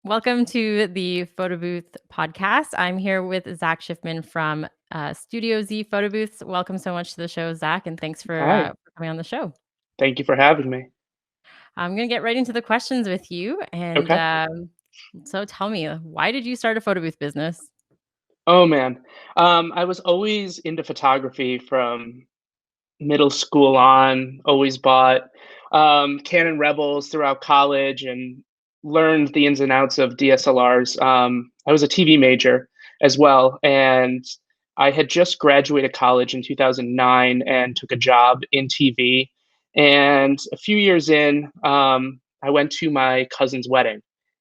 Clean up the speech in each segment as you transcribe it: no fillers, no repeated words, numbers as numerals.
Welcome to the Photobooth podcast. I'm here with Zach Schiffman from Studio Z Photobooths. Welcome so much to the show, Zach, and thanks Hi, for coming on the show. thank you for having me. I'm going to get right into the questions with you. And Okay. so tell me, why did you start a photo booth business? Oh man, I was always into photography from middle school on. Always bought Canon Rebels throughout college and learned the ins and outs of DSLRs. I was a TV major as well, and I had just graduated college in 2009 and took a job in TV. And a few years in, I went to my cousin's wedding,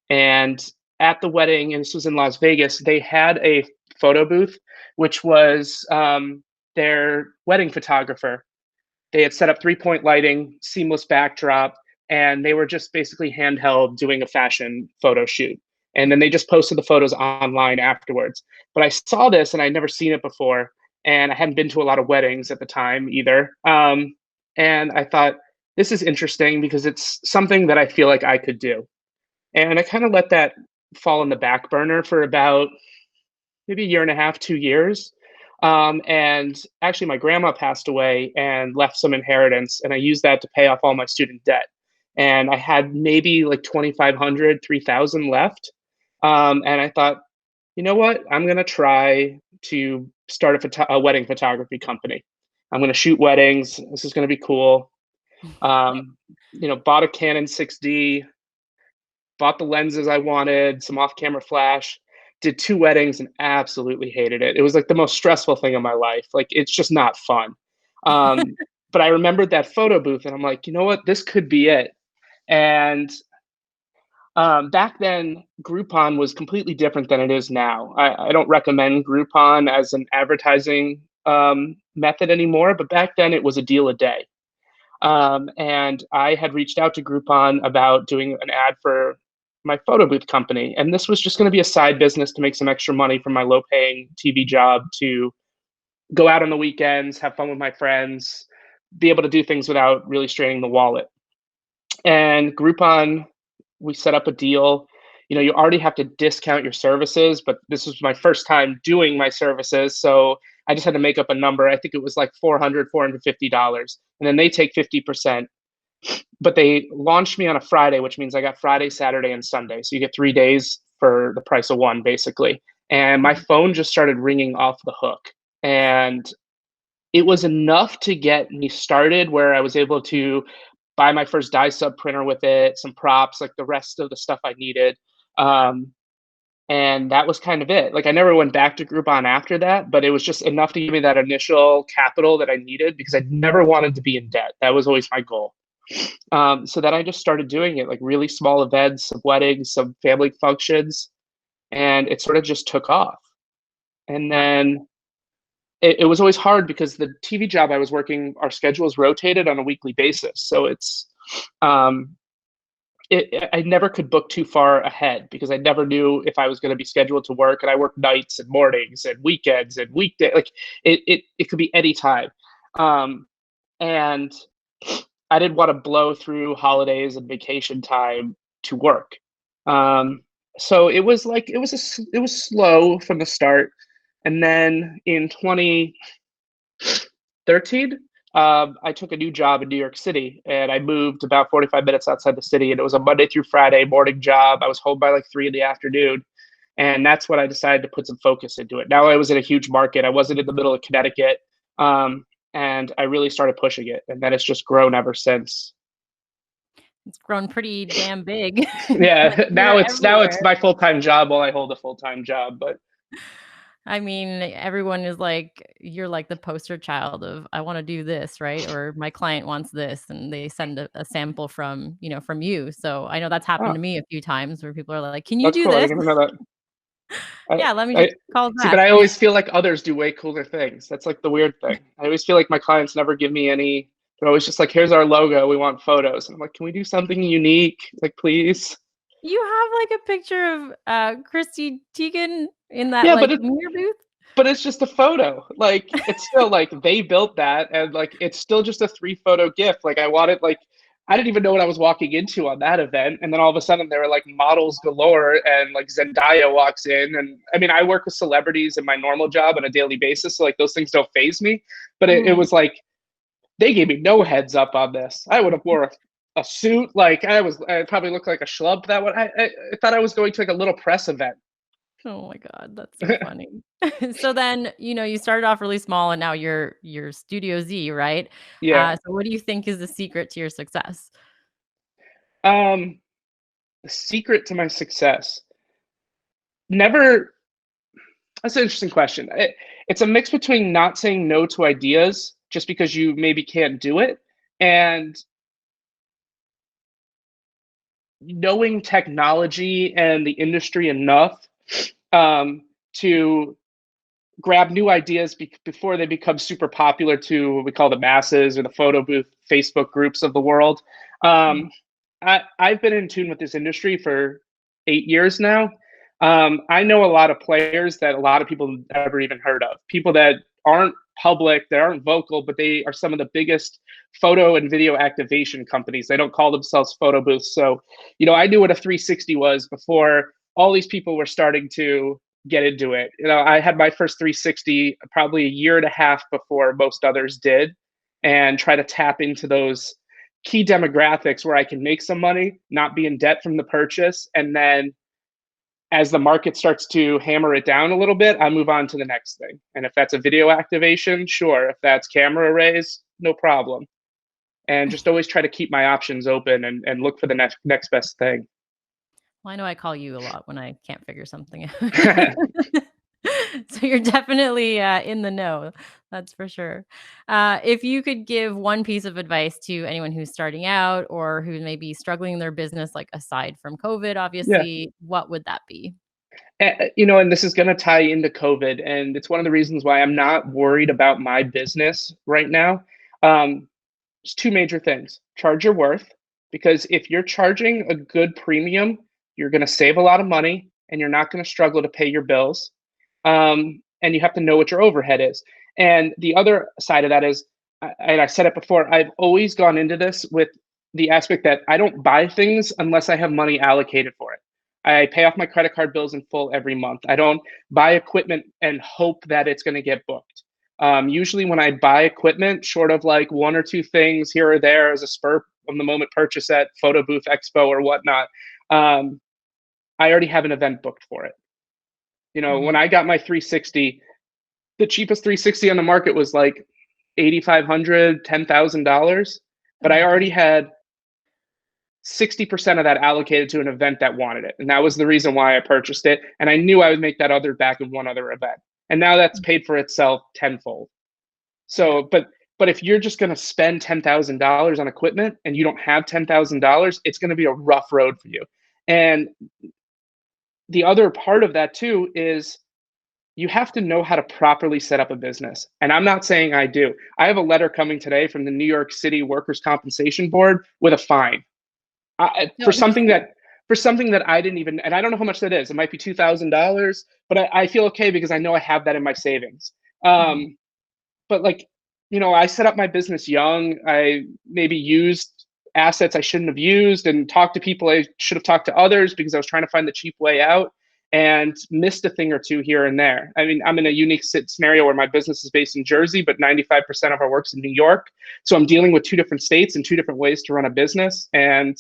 and at the wedding, and this was in Las Vegas, they had a photo booth, which was their wedding photographer. They had set up 3-point lighting, seamless backdrop, and they were just basically handheld doing a fashion photo shoot. And then they just posted the photos online afterwards. But I saw this and I'd never seen it before. And I hadn't been to a lot of weddings at the time either. And I thought, this is interesting because it's something that I feel like I could do. And I kind of let that fall in the back burner for about maybe a year and a half, 2 years. And actually, my grandma passed away and left some inheritance, and I used that to pay off all my student debt. And I had maybe like 2,500, 3,000 left. And I thought, you know what? I'm going to try to start a wedding photography company. I'm going to shoot weddings. This is going to be cool. Yep. Bought a Canon 6D, bought the lenses I wanted, some off-camera flash, did 2 weddings and absolutely hated it. It was like the most stressful thing in my life. Like it's just not fun. Um, but I remembered that photo booth and I'm like, you know what? This could be it. And back then, Groupon was completely different than it is now. I don't recommend Groupon as an advertising method anymore, but back then it was a deal a day. And I had reached out to Groupon about doing an ad for my photo booth company. And this was just going to be a side business to make some extra money from my low paying TV job to go out on the weekends, have fun with my friends, be able to do things without really straining the wallet. And Groupon, we set up a deal. You already have to discount your services, but this was my first time doing my services. So I just had to make up a number. I think it was like $450. And then they take 50%. But they launched me on a Friday, which means I got Friday, Saturday, and Sunday. So you get 3 days for the price of one, basically. And my Mhm. phone just started ringing off the hook. And it was enough to get me started where I was able to buy my first dye sub printer with it, some props, like the rest of the stuff I needed. Um, and that was kind of it. Like I never went back to Groupon after that, but it was just enough to give me that initial capital that I needed because I never wanted to be in debt. That was always my goal. So then I just started doing it, like really small events, some weddings, some family functions, and it sort of just took off. And Wow. then it was always hard because the TV job I was working, our schedules rotated on a weekly basis. So um, I never could book too far ahead because I never knew if I was going to be scheduled to work. And I worked nights and mornings and weekends and weekday. Like it could be any time. Um, and I didn't want to blow through holidays and vacation time to work. Um, so it was like it was slow from the start, and then in 2013, I took a new job in New York City, and I moved about 45 minutes outside the city, and it was a Monday through Friday morning job. I was home by like 3 in the afternoon, and that's when I decided to put some focus into it. Now I was in a huge market. I wasn't in the middle of Connecticut. And I really started pushing it, and then it's just grown ever since. It's grown pretty damn big. Like Yeah, you're now everywhere. it's my full time job while I hold a full time job. But I mean, everyone is like, you're like the poster child of, I want to do this, right? Or my client wants this, and they send a sample from, from you. So I know that's happened to oh, me a few times where people are like, can you that's do cool. I this? didn't even know that. I, Yeah, let me I just call see, but Zach. I always feel like others do way cooler things. That's like the weird thing. I always feel like my clients never give me any. They're always just like, "Here's our logo. We want photos." And I'm like, "Can we do something unique? Like, please." You have like a picture of Christy Teigen in that Yeah, like mirror booth. but it's just a photo. Like, it's still like they built that, and like it's still just a 3 photo gift. Like, I want it like I didn't even know what I was walking into on that event. And then all of a sudden there were like models galore and like Zendaya walks in. And I mean, I work with celebrities in my normal job on a daily basis. So like those things don't phase me. But it Mhm. was like, they gave me no heads up on this. I would have wore a suit. Like I probably looked like a schlub that one. I thought I was going to like a little press event. Oh my god, that's so funny. So then, you started off really small and now you're Studio Z, right? Yeah. So what do you think is the secret to your success? Um, the secret to my success. Never That's an interesting question. It's a mix between not saying no to ideas just because you maybe can't do it, and knowing technology and the industry enough to grab new ideas before they become super popular to what we call the masses or the photo booth Facebook groups of the world. Mhm. Um, I've been in tune with this industry for 8 years now. I know a lot of players that a lot of people never even heard of. People that aren't public, that aren't vocal, but they are some of the biggest photo and video activation companies. They don't call themselves photo booths. So, I knew what a 360 was before all these people were starting to get into it. I had my first 360 probably a year and a half before most others did, and try to tap into those key demographics where I can make some money, not be in debt from the purchase, and then as the market starts to hammer it down a little bit, I move on to the next thing. And if that's a video activation, sure. If that's camera arrays, no problem. And just always try to keep my options open and look for the next best thing. Well, I know I call you a lot when I can't figure something out. So you're definitely, in the know, that's for sure. If you could give one piece of advice to anyone who's starting out or who may be struggling in their business, like, aside from COVID, Yeah. obviously, what would that be? And this is going to tie into COVID, and it's one of the reasons why I'm not worried about my business right now. Um, there's two major things. Charge your worth, because if you're charging a good premium, you're going to save a lot of money and you're not going to struggle to pay your bills. And you have to know what your overhead is. And the other side of that is, and I said it before, I've always gone into this with the aspect that I don't buy things unless I have money allocated for it. I pay off my credit card bills in full every month. I don't buy equipment and hope that it's going to get booked. Usually, when I buy equipment, short of like one or two things here or there as a spur of the moment purchase at Photo Booth Expo or whatnot, um, I already have an event booked for it. When Mhm. I got my 360, the cheapest 360 on the market was like 8,500, $10,000, but Oh I my god. already had 60% of that allocated to an event that wanted it. And that was the reason why I purchased it. And I knew I would make that other back in one other event. And now that's paid for itself tenfold. Yeah. So, but if you're just going to spend $10,000 on equipment and you don't have $10,000, it's going to be a rough road for you. And the other part of that too is you have to know how to properly set up a business. And I'm not saying I do. I have a letter coming today from the New York City Workers' Compensation Board with a fine No, for something that I didn't even, and I don't know how much that is. It might be $2,000, but I feel okay because I know I have that in my savings. Mhm. But like, I set up my business young. I maybe used assets I shouldn't have used and talked to people I should have talked to others because I was trying to find the cheap way out, and missed a thing or two here and there. I mean, I'm in a unique scenario where my business is based in Jersey, but 95% of our work's in New York. So I'm dealing with two different states and two different ways to run a business. And,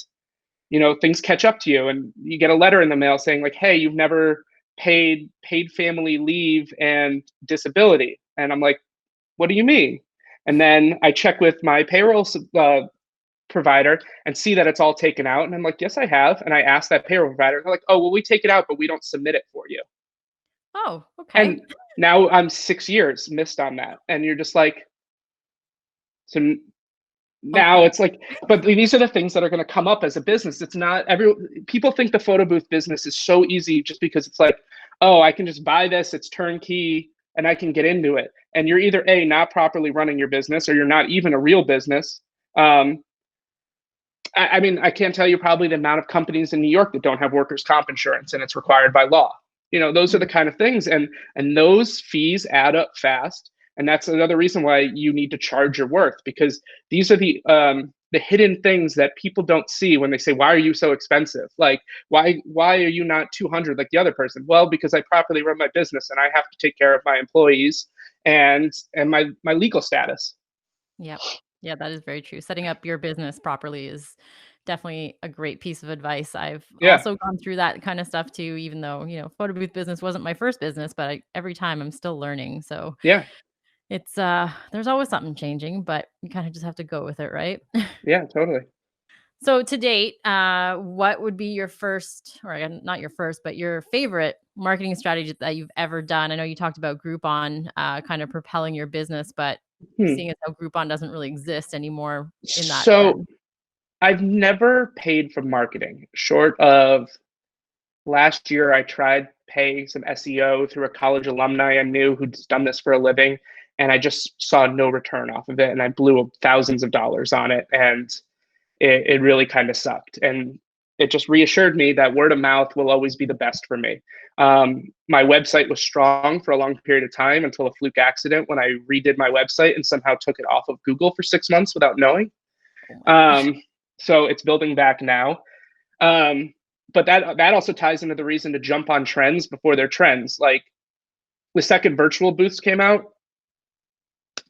things catch up to you and you get a letter in the mail saying like, hey, you've never paid family leave and disability. And I'm like, what do you mean? And then I check with my payroll provider and see that it's all taken out. And I'm like, yes, I have. And I asked that payroll provider, they're like, oh, well, we take it out, but we don't submit it for you. Oh, okay. And now I'm 6 years missed on that. And you're just like, so now Okay. it's like, but these are the things that are going to come up as a business. It's not people think the photo booth business is so easy just because it's like, oh, I can just buy this, it's turnkey, and I can get into it. And you're either A, not properly running your business, or you're not even a real business. Um, I mean, I can't tell you probably the amount of companies in New York that don't have workers' comp insurance, and it's required by law. Those are the Mhm. kind of things, and those fees add up fast. And that's another reason why you need to charge your worth, because these are the the hidden things that people don't see when they say, why are you so expensive? Like, why are you not 200 like the other person? Well, because I properly run my business and I have to take care of my employees and my legal status. Yep. Yeah, that is very true. Setting up your business properly is definitely a great piece of advice. I've Yeah, also gone through that kind of stuff too, even though, photo booth business wasn't my first business, but every time I'm still learning. So yeah, it's there's always something changing, but you kind of just have to go with it, right? yeah, totally. So to date, what would be your first, or not your first, but your favorite marketing strategy that you've ever done? I know you talked about Groupon, kind of propelling your business, but Hmm. seeing as how Groupon doesn't really exist anymore in that So sense. I've never paid for marketing short of last year. I tried paying some SEO through a college alumni I knew who'd done this for a living, and I just saw no return off of it. And I blew thousands of dollars on it. And it really kind of sucked. And it just reassured me that word of mouth will always be the best for me. My website was strong for a long period of time until a fluke accident when I redid my website and somehow took it off of Google for 6 months without knowing. Oh my gosh. Um, so it's building back now. Um, but that also ties into the reason to jump on trends before they're trends. Like the second virtual booths came out,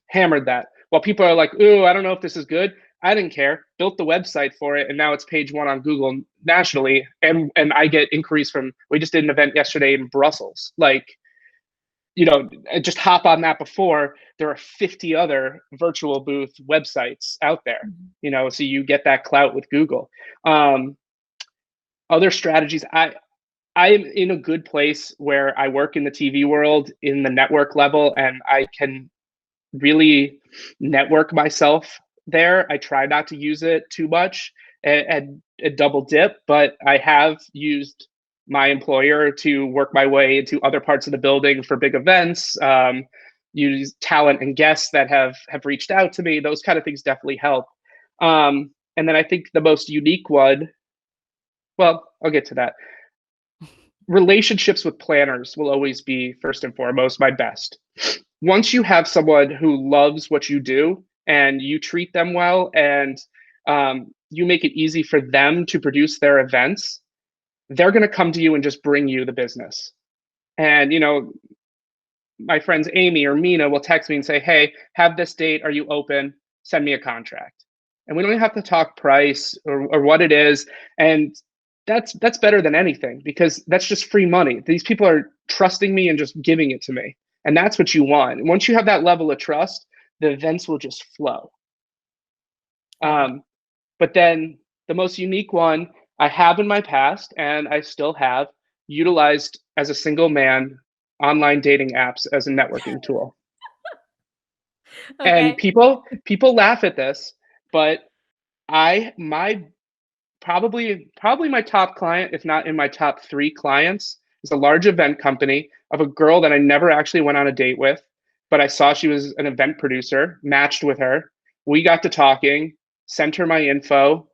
hammered that. While people are like, "Ooh, I don't know if this is good," I didn't care. Built the website for it, and now it's page one on Google nationally. And I get inquiries from. We just did an event yesterday in Brussels. Like, just hop on that before there are 50 other virtual booth websites out there. Mhm. So you get that clout with Google. Um, Other strategies, I am in a good place where I work in the TV world in the network level, and I can really network myself there. I try not to use it too much and double dip, but I have used my employer to work my way into other parts of the building for big events. Use talent and guests that have reached out to me. Those kind of things definitely help. And then I think the most unique one. Well, I'll get to that. Relationships with planners will always be first and foremost my best. Once you have someone who loves what you do and you treat them well and you make it easy for them to produce their events, they're going to come to you and just bring you the business. And my friends Amy or Mina will text me and say, "Hey, have this date, are you open? Send me a contract." And we don't even have to talk price or what it is. And that's better than anything because that's just free money. These people are trusting me and just giving it to me. And that's what you want. And once you have that level of trust, the events will just flow. Love it. Um, but then the most unique one I have in my past, and I still have utilized as a single man online dating apps as a networking tool. And Okay. people laugh at this, but I my probably my top client, if not in my top three clients, is a large event company of a girl that I never actually went on a date with, but I saw she was an event producer, matched with her. We got to talking, sent her my info.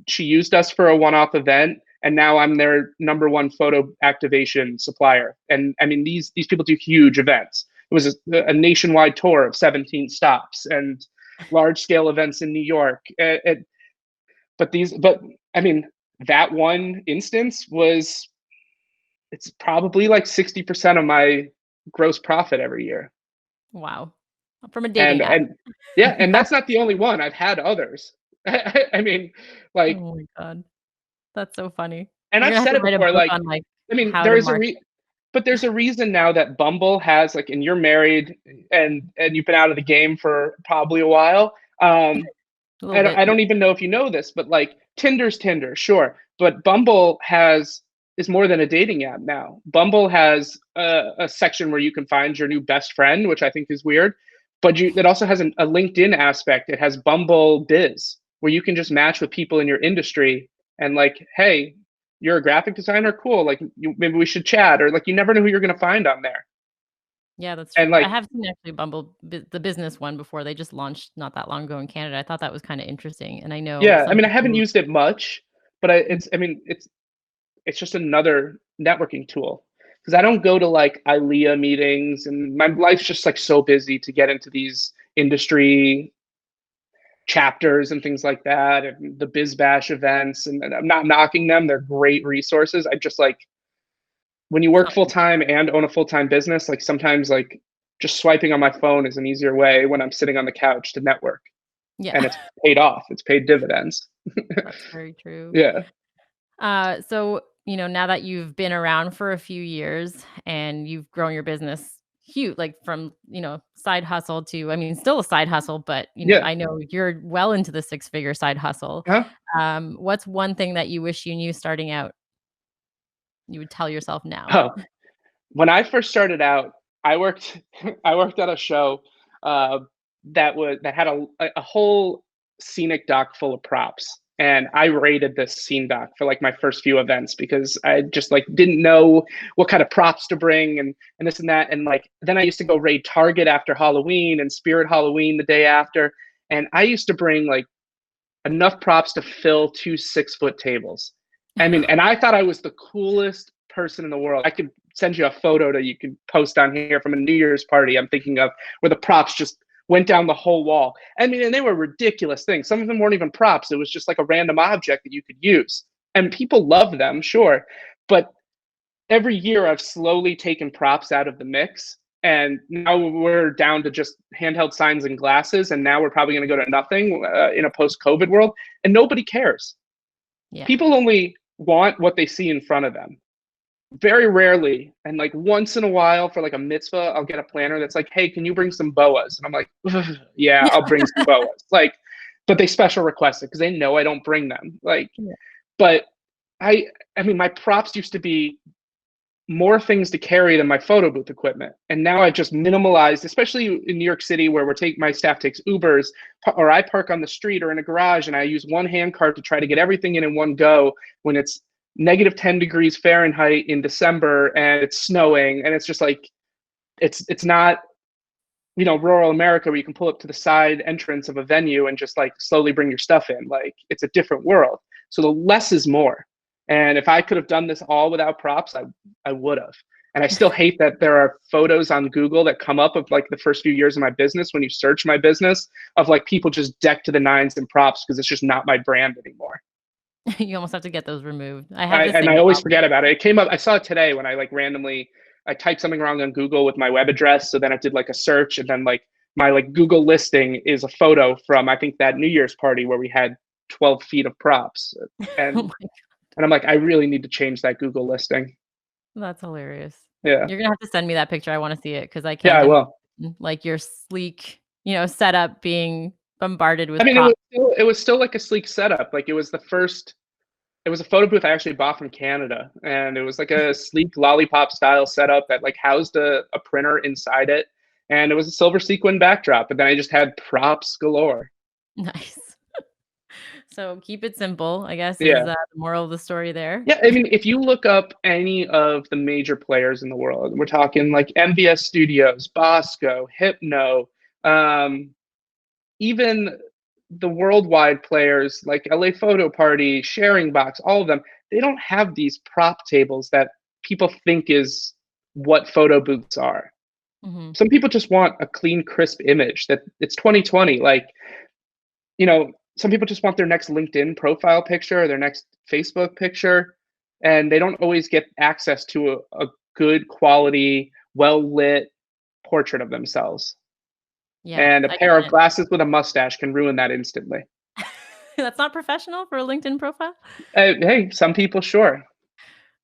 She used us for a one-off event, and now I'm their number one photo activation supplier. And I mean, these people do huge events. It was a nationwide tour of 17 stops and large scale events in New York. But I mean, that one instance was it's probably like 60% of my gross profit every year. Wow. From a And dating app. and yeah, and that's not the only one. I've had others. I mean, like, Oh my god. That's so funny. and You're I've gonna have said to it write a before, book like, on, like, I mean, how there to is a market. but there's a reason now that Bumble has like, and you're married and you've been out of the game for probably a while. A little bit. I don't even know if you know this, but like Tinder's Tinder, sure, but Bumble has is more than a dating app now. Bumble has a section where you can find your new best friend, which I think is weird, but it also has a LinkedIn aspect. It has Bumble Biz, where you can just match with people in your industry and like, hey, you're a graphic designer, cool. Like, maybe we should chat, or like, you never know who you're gonna find on there. Yeah, that's And true. I like, have seen actually Bumble the business one before. They just launched not that long ago in Canada. I thought that was kinda interesting, and I know yeah, I some mean, I haven't people. used it much, but I mean, it's just another networking tool because I don't go to like ILEA meetings and my life's just like so busy to get into these industry chapters and things like that, and the Biz Bash events. And I'm not knocking them; they're great resources. I just like when you work full Something. time and own a full time business. Like sometimes, like just swiping on my phone is an easier way when I'm sitting on the couch to network, Yeah, and it's paid off. It's paid dividends. that's very true. Yeah, So, now that you've been around for a few years and you've grown your business huge, like from, side hustle to, I mean, still a side hustle, but, yeah. I know you're well into the six-figure side hustle. Huh? What's one thing that you wish you knew starting out, you would tell yourself now? Oh, when I first started out, I worked I worked at a show, uh, that had a whole scenic dock full of props, and I rated this scene dock for, like, my first few events because I just, like, didn't know what kind of props to bring and this and that, and, like, then I used to go raid Target after Halloween and Spirit Halloween the day after, and I used to bring, like, enough props to fill 2 six-foot tables. I mean, and I thought I was the coolest person in the world. I could send you a photo that you can post on here from a New Year's party I'm thinking of where the props just went down the whole wall. I mean, and they were ridiculous things. Some of them weren't even props. It was just like a random object that you could use. And people love them, sure. But every year I've slowly taken props out of the mix. And now we're down to just handheld signs and glasses. And now we're probably going to go to nothing in a post COVID world. And nobody cares. Yeah. People only want what they see in front of them. Very rarely, and like once in a while for like a mitzvah, I'll get a planner that's like, hey, can you bring some boas? And I'm like, yeah, I'll bring some boas. Like, but they special request it because they know I don't bring them. Like, Yeah. but I, I mean, my props used to be more things to carry than my photo booth equipment. And now I've just minimalized, especially in New York City where my staff takes Ubers or I park on the street or in a garage and I use one hand cart to try to get everything in one go when it's negative 10 degrees Fahrenheit in December and it's snowing. And it's just like, it's not, rural America where you can pull up to the side entrance of a venue and just like slowly bring your stuff in. Like it's a different world. So the less is more. And if I could have done this all without props, I would have. And I still hate that there are photos on Google that come up of like the first few years of my business when you search my business of like people just decked to the nines in props because it's just not my brand anymore. You almost have to get those removed. I have the And same I always problem. forget about it. It came up. I saw it today when I like randomly I typed something wrong on Google with my web address. So then I did like a search, and then like my like Google listing is a photo from I think that New Year's party where we had 12 feet of props, Oh and my I'm like I really need to change that Google listing. That's hilarious. Yeah, You're gonna have to send me that picture, I wanna see it because I yeah, can't I will. imagine, like, your sleek, setup being bombarded I with mean, props. it was still like a sleek setup. Like it was the first. It was a photo booth I actually bought from Canada, and it was like a sleek lollipop style setup that like housed a printer inside it, and it was a silver sequin backdrop. And then I just had props galore. Nice. So, keep it simple, I guess, is, Yeah, the moral of the story there. yeah. I mean, if you look up any of the major players in the world, we're talking like MVS Studios, Bosco, Hypno, um, even the worldwide players like LA Photo Party, Sharing Box, all of them, they don't have these prop tables that people think is what photo booths are. Mhm. Some people just want a clean, crisp image that it's 2020. Like, some people just want their next LinkedIn profile picture or their next Facebook picture, and they don't always get access to a good quality, well lit portrait of themselves. Yeah, And a I pair of can't. glasses with a mustache can ruin that instantly. That's not professional for a LinkedIn profile? Hey, some people, sure,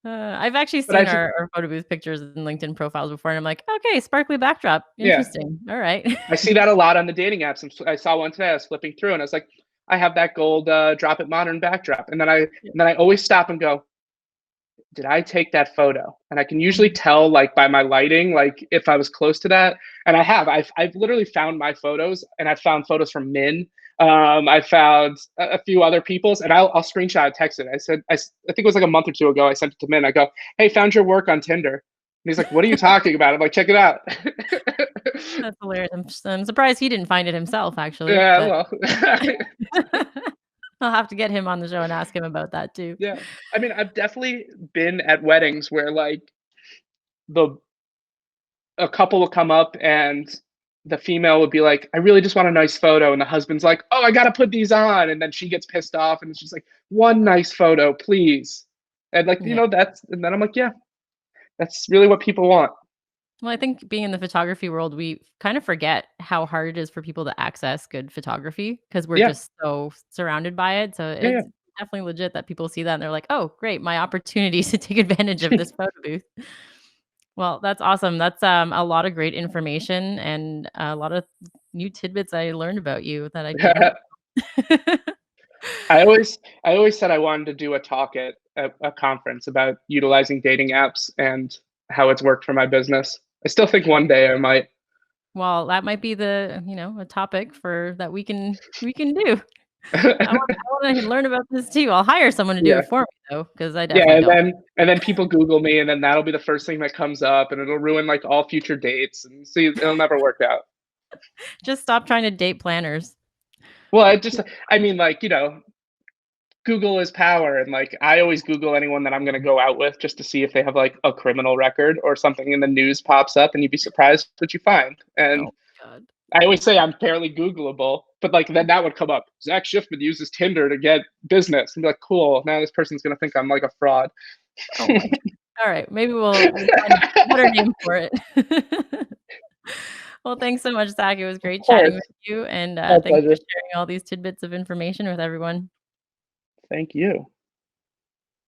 I've actually but I seen just our photo booth pictures in LinkedIn profiles before, and I'm like, "Okay, sparkly backdrop. yeah, Interesting. Alright." I see that a lot on the dating apps. I saw one today. I was flipping through, and I was like, I have that gold Drop It Modern backdrop, and then I always stop and go, did I take that photo? And I can usually Mhm. tell like by my lighting, like if I was close to that. And I have. I've literally found my photos, and I've found photos from Min. I found a few other people's, and I'll screenshot and text it. I think it was like a month or two ago. I sent it to Min. I go, hey, found your work on Tinder. And he's like, what are you talking about? I'm like, check it out. That's hilarious. I'm surprised he didn't find it himself, actually, Yeah, but well, I'll have to get him on the show and ask him about that too. yeah. I mean, I've definitely been at weddings where like the a couple will come up and the female would be like, "I really just want a nice photo," and the husband's like, "Oh, I gotta put these on," and then she gets pissed off, and it's just like, "One nice photo, please." And like, Yeah. that's and then I'm like, "Yeah, that's really what people want." Well, I think being in the photography world, we kind of forget how hard it is for people to access good photography because 'cause we're Yeah, just so surrounded by it, so yeah, it's definitely legit that people see that and they're like, "Oh, great, my opportunity to take advantage of yeah. this photo booth." Well, that's awesome. That's, a lot of great information and a lot of new tidbits I learned about you that I didn't. I always said I wanted to do a talk at a conference about utilizing dating apps and how it's worked for my business. I still think one day I might. Well, that might be a topic for that we can do. I wanna learn about this too. I'll hire someone to do Yeah. it for me though, because I Yeah, definitely don't. and then people Google me, and then that'll be the first thing that comes up, and it'll ruin, like, all future dates, and see, it'll never work out. Just stop trying to date planners. Well, I mean, like, Google is power, and, like, I always Google anyone that I'm gonna go out with just to see if they have, like, a criminal record or something in the news pops up, and you'd be surprised what you find, Oh and my god. I always say I'm fairly Googleable, but, like, then that would come up, "Zach Schiffman uses Tinder to get business," and be like, "Cool, now this person's gonna think I'm, like, a fraud." Oh my god. Alright, maybe we'll find a better name for it. Well, thanks so much, Zach. It was Of great chatting course. with you, and, My thanks for pleasure. sharing all these tidbits of information with everyone. Thank you.